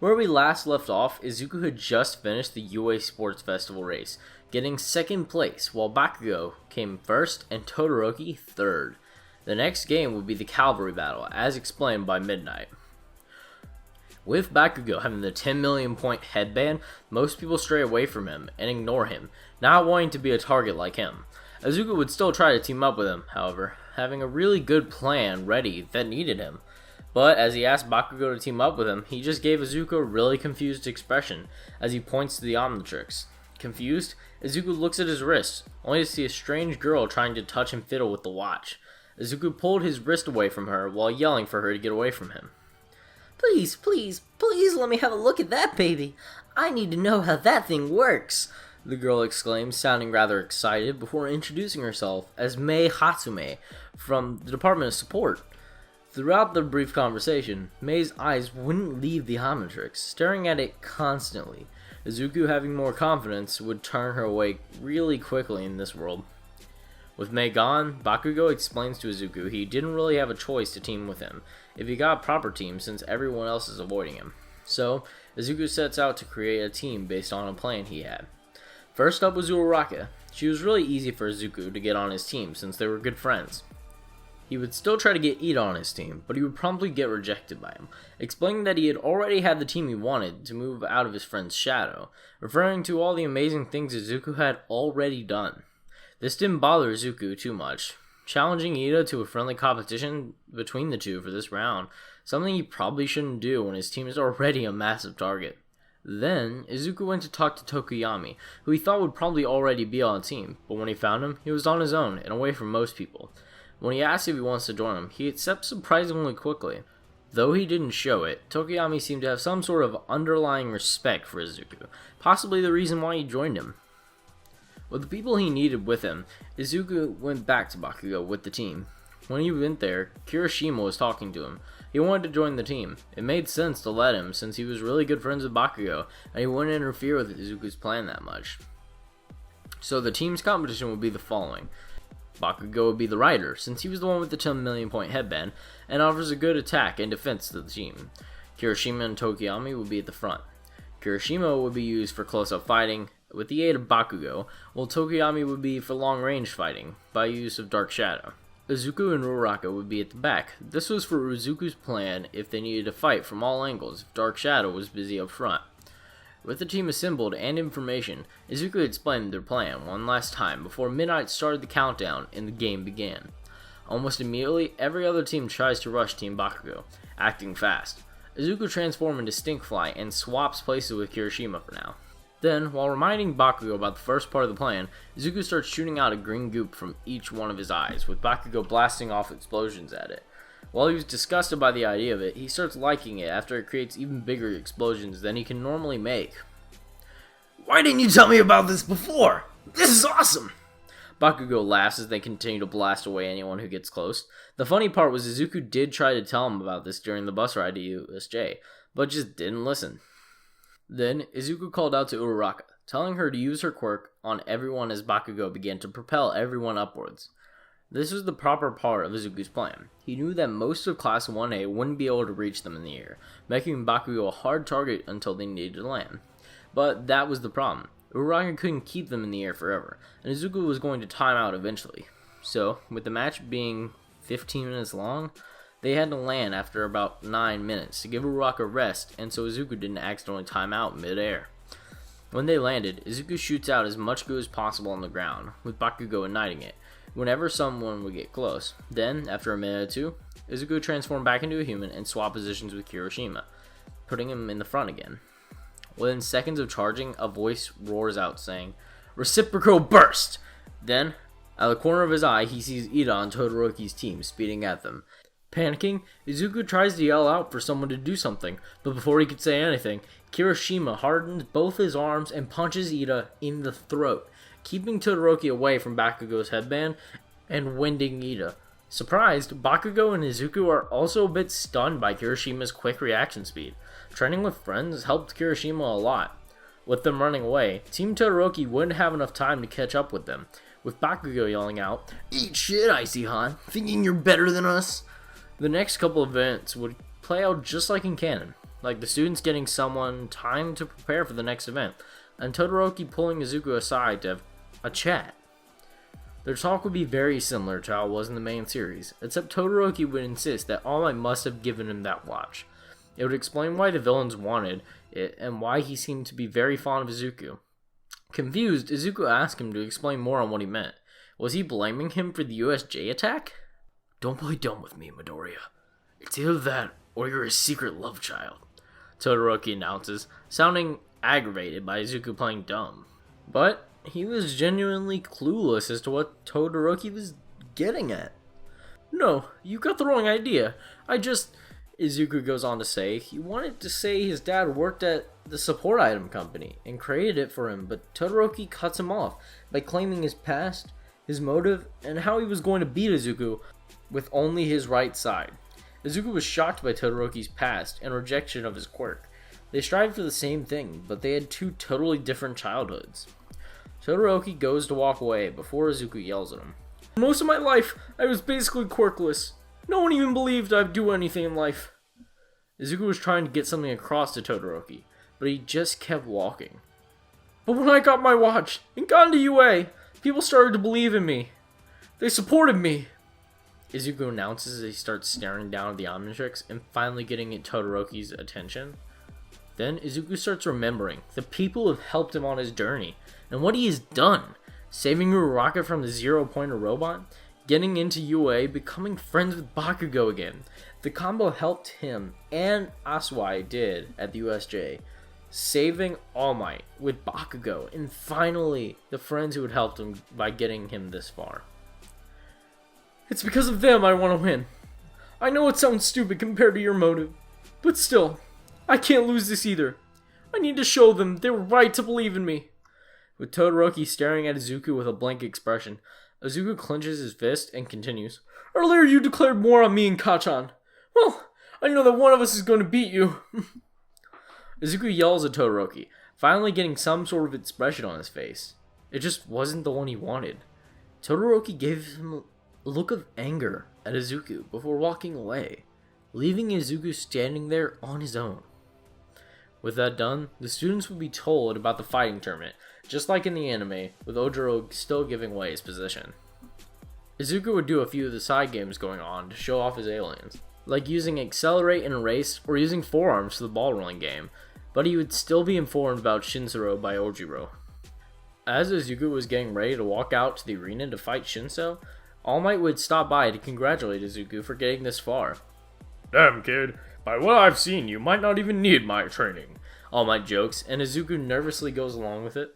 Where we last left off, Izuku had just finished the UA Sports Festival race, getting second place, while Bakugo came first and Todoroki third. The next game would be the Calvary battle, as explained by Midnight. With Bakugo having the 10 million point headband, most people stray away from him and ignore him, not wanting to be a target like him. Izuku would still try to team up with him, however, having a really good plan ready that needed him. But as he asked Bakugo to team up with him, he just gave Izuku a really confused expression as he points to the Omnitrix. Confused, Izuku looks at his wrist, only to see a strange girl trying to touch and fiddle with the watch. Izuku pulled his wrist away from her while yelling for her to get away from him. Please, please, please let me have a look at that baby. I need to know how that thing works, the girl exclaimed, sounding rather excited before introducing herself as Mei Hatsume from the Department of Support. Throughout the brief conversation, Mei's eyes wouldn't leave the Omnitrix, staring at it constantly. Izuku, having more confidence, would turn her away really quickly in this world. With Mei gone, Bakugo explains to Izuku he didn't really have a choice to team with him if he got a proper team since everyone else is avoiding him. So, Izuku sets out to create a team based on a plan he had. First up was Uraraka. She was really easy for Izuku to get on his team since they were good friends. He would still try to get Ida on his team, but he would promptly get rejected by him, explaining that he had already had the team he wanted to move out of his friend's shadow, referring to all the amazing things Izuku had already done. This didn't bother Izuku too much, challenging Ida to a friendly competition between the two for this round, something he probably shouldn't do when his team is already a massive target. Then, Izuku went to talk to Tokoyami, who he thought would probably already be on the team, but when he found him, he was on his own and away from most people. When he asks if he wants to join him, he accepts surprisingly quickly. Though he didn't show it, Tokoyami seemed to have some sort of underlying respect for Izuku, possibly the reason why he joined him. With the people he needed with him, Izuku went back to Bakugo with the team. When he went there, Kirishima was talking to him. He wanted to join the team. It made sense to let him since he was really good friends with Bakugo, and he wouldn't interfere with Izuku's plan that much. So the team's competition would be the following. Bakugo would be the rider, since he was the one with the 10 million point headband, and offers a good attack and defense to the team. Kirishima and Tokoyami would be at the front. Kirishima would be used for close-up fighting, with the aid of Bakugo, while Tokoyami would be for long-range fighting, by use of Dark Shadow. Izuku and Uraraka would be at the back. This was for Izuku's plan if they needed to fight from all angles if Dark Shadow was busy up front. With the team assembled and information, Izuku explained their plan one last time before Midnight started the countdown and the game began. Almost immediately, every other team tries to rush Team Bakugo, acting fast. Izuku transforms into Stinkfly and swaps places with Kirishima for now. Then, while reminding Bakugo about the first part of the plan, Izuku starts shooting out a green goop from each one of his eyes, with Bakugo blasting off explosions at it. While he was disgusted by the idea of it, he starts liking it after it creates even bigger explosions than he can normally make. Why didn't you tell me about this before? This is awesome! Bakugo laughs as they continue to blast away anyone who gets close. The funny part was Izuku did try to tell him about this during the bus ride to USJ, but just didn't listen. Then, Izuku called out to Uraraka, telling her to use her quirk on everyone as Bakugo began to propel everyone upwards. This was the proper part of Izuku's plan. He knew that most of Class 1A wouldn't be able to reach them in the air, making Bakugo a hard target until they needed to land. But that was the problem. Uraraka couldn't keep them in the air forever, and Izuku was going to time out eventually. So, with the match being 15 minutes long, they had to land after about 9 minutes to give Uraraka rest, and so Izuku didn't accidentally time out mid-air. When they landed, Izuku shoots out as much goo as possible on the ground, with Bakugo igniting it, whenever someone would get close. Then, after a minute or two, Izuku transformed back into a human and swapped positions with Kirishima, putting him in the front again. Within seconds of charging, a voice roars out saying, "Reciprocal burst!" Then, out of the corner of his eye, he sees Ida on Todoroki's team speeding at them. Panicking, Izuku tries to yell out for someone to do something, but before he could say anything, Kirishima hardens both his arms and punches Ida in the throat, keeping Todoroki away from Bakugo's headband and winding Ida. Surprised, Bakugo and Izuku are also a bit stunned by Kirishima's quick reaction speed. Training with friends helped Kirishima a lot. With them running away, Team Todoroki wouldn't have enough time to catch up with them, with Bakugo yelling out, "Eat shit, Icy Han, thinking you're better than us?" The next couple of events would play out just like in canon. like the students getting someone time to prepare for the next event, and Todoroki pulling Izuku aside to have a chat. Their talk would be very similar to how it was in the main series, except Todoroki would insist that All Might must have given him that watch. It would explain why the villains wanted it and why he seemed to be very fond of Izuku. Confused, Izuku asked him to explain more on what he meant. Was he blaming him for the USJ attack? "Don't play dumb with me, Midoriya. It's either that or you're a secret love child," Todoroki announces, sounding aggravated by Izuku playing dumb. But he was genuinely clueless as to what Todoroki was getting at. "No, you got the wrong idea. Izuku goes on to say he wanted to say his dad worked at the support item company and created it for him, but Todoroki cuts him off by claiming his past, his motive, and how he was going to beat Izuku with only his right side. Izuku was shocked by Todoroki's past and rejection of his quirk. They strived for the same thing, but they had two totally different childhoods. Todoroki goes to walk away before Izuku yells at him. "Most of my life, I was basically quirkless. No one even believed I'd do anything in life." Izuku was trying to get something across to Todoroki, but he just kept walking. "But when I got my watch and got into UA, people started to believe in me. They supported me." Izuku announces as he starts staring down at the Omnitrix and finally getting Todoroki's attention. Then Izuku starts remembering the people who have helped him on his journey and what he has done, saving Uraraka from the zero-pointer robot, getting into UA, becoming friends with Bakugo again. The combo helped him, and Aswai did at the USJ, saving All Might with Bakugo, and finally the friends who had helped him by getting him this far. "It's because of them I want to win. I know it sounds stupid compared to your motive, but still, I can't lose this either. I need to show them they were right to believe in me." With Todoroki staring at Izuku with a blank expression, Izuku clenches his fist and continues. "Earlier you declared war on me and Kachan. Well, I know that one of us is going to beat you." Izuku yells at Todoroki, finally getting some sort of expression on his face. It just wasn't the one he wanted. Todoroki gave him a look of anger at Izuku before walking away, leaving Izuku standing there on his own. With that done, the students would be told about the fighting tournament, just like in the anime, with Ojiro still giving away his position. Izuku would do a few of the side games going on to show off his aliens, like using Accelerate and Erase or using Forearms for the ball rolling game, but he would still be informed about Shinsoro by Ojiro. As Izuku was getting ready to walk out to the arena to fight Shinso, All Might would stop by to congratulate Izuku for getting this far. "Damn, kid, by what I've seen, you might not even need my training," All Might jokes, and Izuku nervously goes along with it.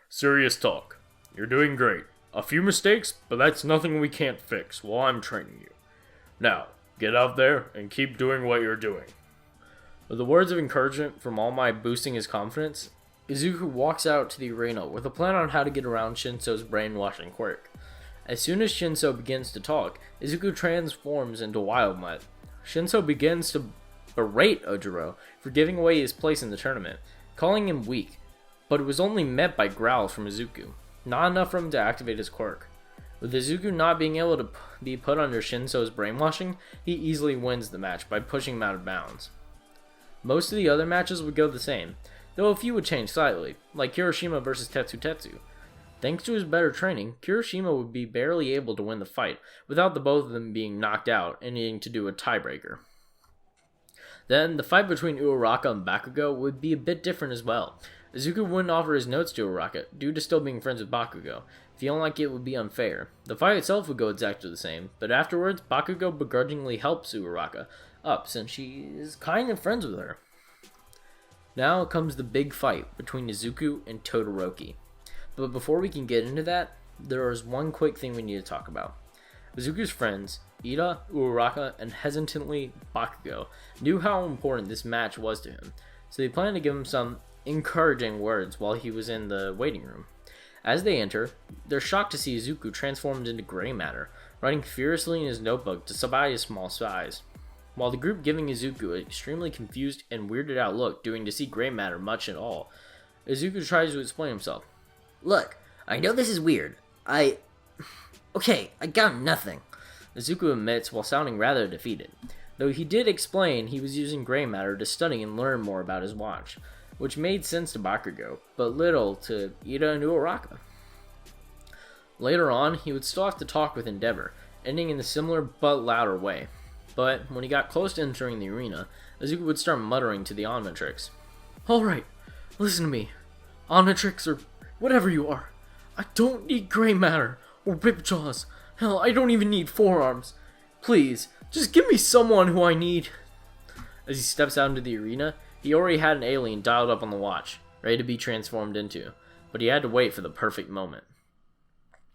"Serious talk. You're doing great. A few mistakes, but that's nothing we can't fix while I'm training you. Now, get out there and keep doing what you're doing." With the words of encouragement from All Might boosting his confidence, Izuku walks out to the arena with a plan on how to get around Shinso's brainwashing quirk. As soon as Shinso begins to talk, Izuku transforms into Wild Mutt. Shinso begins to berate Ojiro for giving away his place in the tournament, calling him weak, but it was only met by growls from Izuku, not enough for him to activate his quirk. With Izuku not being able to be put under Shinso's brainwashing, he easily wins the match by pushing him out of bounds. Most of the other matches would go the same, though a few would change slightly, like Kirishima vs Tetsu Tetsu. Thanks to his better training, Kirishima would be barely able to win the fight, without the both of them being knocked out and needing to do a tiebreaker. Then, the fight between Uraraka and Bakugo would be a bit different as well. Izuku wouldn't offer his notes to Uraraka, due to still being friends with Bakugo, feeling like it would be unfair. The fight itself would go exactly the same, but afterwards, Bakugo begrudgingly helps Uraraka up, since she is kind of friends with her. Now comes the big fight between Izuku and Todoroki. But before we can get into that, there is one quick thing we need to talk about. Izuku's friends, Ida, Uraraka, and hesitantly Bakugo, knew how important this match was to him, so they planned to give him some encouraging words while he was in the waiting room. As they enter, they're shocked to see Izuku transformed into gray matter, writing furiously in his notebook despite his small size. While the group giving Izuku an extremely confused and weirded out look due to see gray matter much at all, Izuku tries to explain himself. "Look, I know this is weird. Okay, I got nothing," Izuku admits while sounding rather defeated. though he did explain he was using gray matter to study and learn more about his watch, which made sense to Bakugo, but little to Ida and Uraraka. Later on, he would still have to talk with Endeavor, ending in a similar but louder way. But when he got close to entering the arena, Izuku would start muttering to the Omnitrix. "Alright, listen to me. Omnitrix, or whatever you are. I don't need gray matter, or whip jaws. Hell, I don't even need forearms. Please, just give me someone who I need." As he steps out into the arena, he already had an alien dialed up on the watch, ready to be transformed into, but he had to wait for the perfect moment.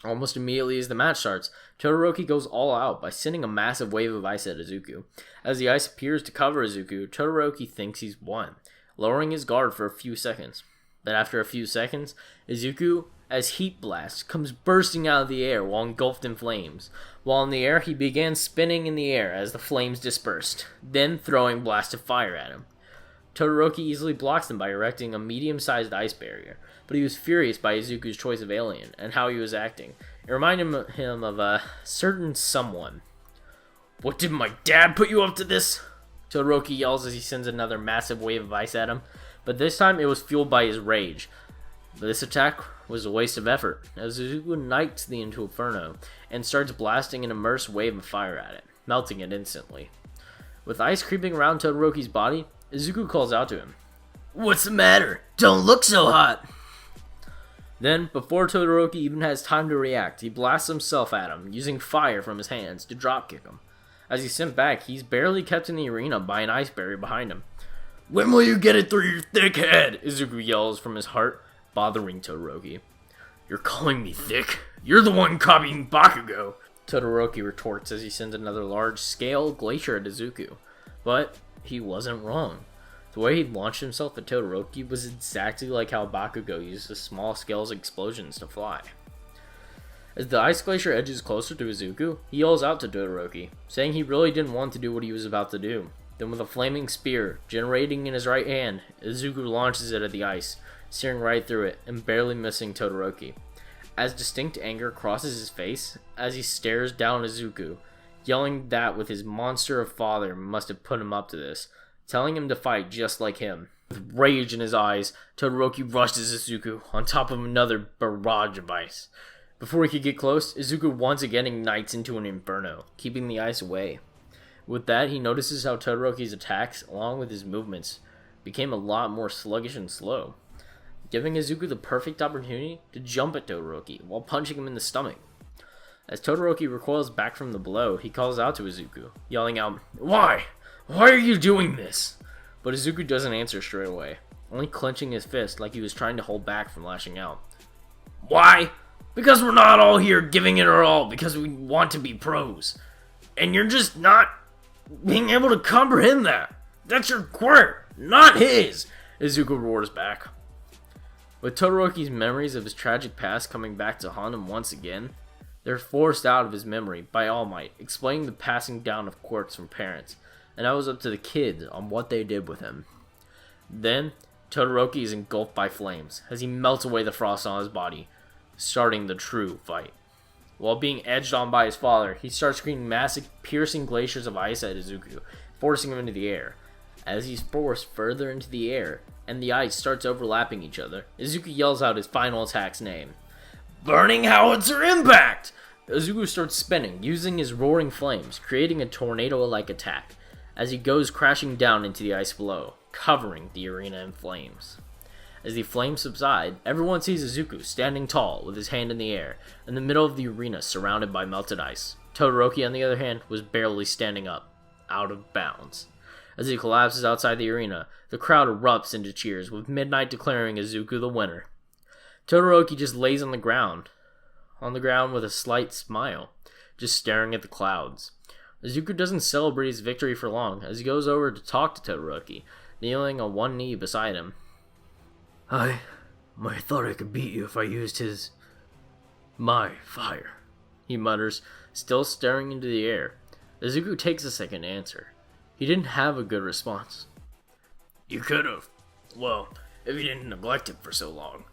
Almost immediately as the match starts, Todoroki goes all out by sending a massive wave of ice at Izuku. As the ice appears to cover Izuku, Todoroki thinks he's won, lowering his guard for a few seconds. Then after a few seconds, Izuku, as heat blast, comes bursting out of the air while engulfed in flames. While in the air, he began spinning in the air as the flames dispersed, then throwing blasts of fire at him. Todoroki easily blocks them by erecting a medium-sized ice barrier, but he was furious by Izuku's choice of alien and how he was acting. It reminded him of a certain someone. "What, did my dad put you up to this?" Todoroki yells as he sends another massive wave of ice at him, but this time it was fueled by his rage. But this attack was a waste of effort, as Izuku ignites the Inferno and starts blasting an immersed wave of fire at it, melting it instantly. With ice creeping around Todoroki's body, Izuku calls out to him. "What's the matter? Don't look so hot!" Then, before Todoroki even has time to react, he blasts himself at him, using fire from his hands to dropkick him. As he's sent back, he's barely kept in the arena by an ice barrier behind him. "When will you get it through your thick head?" Izuku yells from his heart, bothering Todoroki. "You're calling me thick? You're the one copying Bakugo!" Todoroki retorts as he sends another large-scale glacier at Izuku. But he wasn't wrong. The way he launched himself at Todoroki was exactly like how Bakugo uses small-scale explosions to fly. As the ice glacier edges closer to Izuku, he yells out to Todoroki, saying he really didn't want to do what he was about to do. Then with a flaming spear generating in his right hand, Izuku launches it at the ice, searing right through it and barely missing Todoroki. As distinct anger crosses his face as he stares down Izuku, yelling that with his monster of father must have put him up to this, telling him to fight just like him. With rage in his eyes, Todoroki rushes Izuku on top of another barrage of ice. Before he could get close, Izuku once again ignites into an inferno, keeping the ice away. With that, he notices how Todoroki's attacks, along with his movements, became a lot more sluggish and slow, giving Izuku the perfect opportunity to jump at Todoroki while punching him in the stomach. As Todoroki recoils back from the blow, he calls out to Izuku, yelling out, "Why? Why are you doing this?" But Izuku doesn't answer straight away, only clenching his fist like he was trying to hold back from lashing out. "Why? Because we're not all here giving it our all because we want to be pros. And you're just not being able to comprehend that. That's your quirk, not his," Izuku roars back. With Todoroki's memories of his tragic past coming back to haunt him once again, they're forced out of his memory by All Might, explaining the passing down of quirks from parents, and that was up to the kids on what they did with him. Then, Todoroki is engulfed by flames as he melts away the frost on his body, starting the true fight. While being edged on by his father, he starts screaming massive, piercing glaciers of ice at Izuku, forcing him into the air. As he's forced further into the air, and the ice starts overlapping each other, Izuku yells out his final attack's name. "Burning Howitzer Impact!" Izuku starts spinning, using his roaring flames, creating a tornado-like attack, as he goes crashing down into the ice below, covering the arena in flames. As the flames subside, everyone sees Izuku standing tall with his hand in the air, in the middle of the arena surrounded by melted ice. Todoroki, on the other hand, was barely standing up, out of bounds. As he collapses outside the arena, the crowd erupts into cheers, with Midnight declaring Izuku the winner. Todoroki just lays on the ground with a slight smile, just staring at the clouds. Izuku doesn't celebrate his victory for long, as he goes over to talk to Todoroki, kneeling on one knee beside him. I thought I could beat you if I used my fire," he mutters, still staring into the air. Izuku takes a second to answer. He didn't have a good response. "You could've. Well, if you didn't neglect it for so long."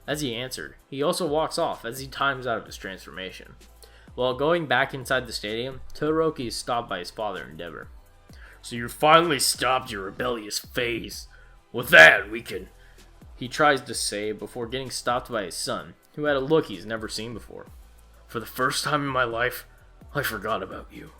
As he answered, he also walks off as he times out of his transformation. While going back inside the stadium, Todoroki is stopped by his father, Endeavor. So you finally stopped your rebellious phase. With that, we can... He tries to say before getting stopped by his son, who had a look he's never seen before. For the first time in my life, I forgot about you.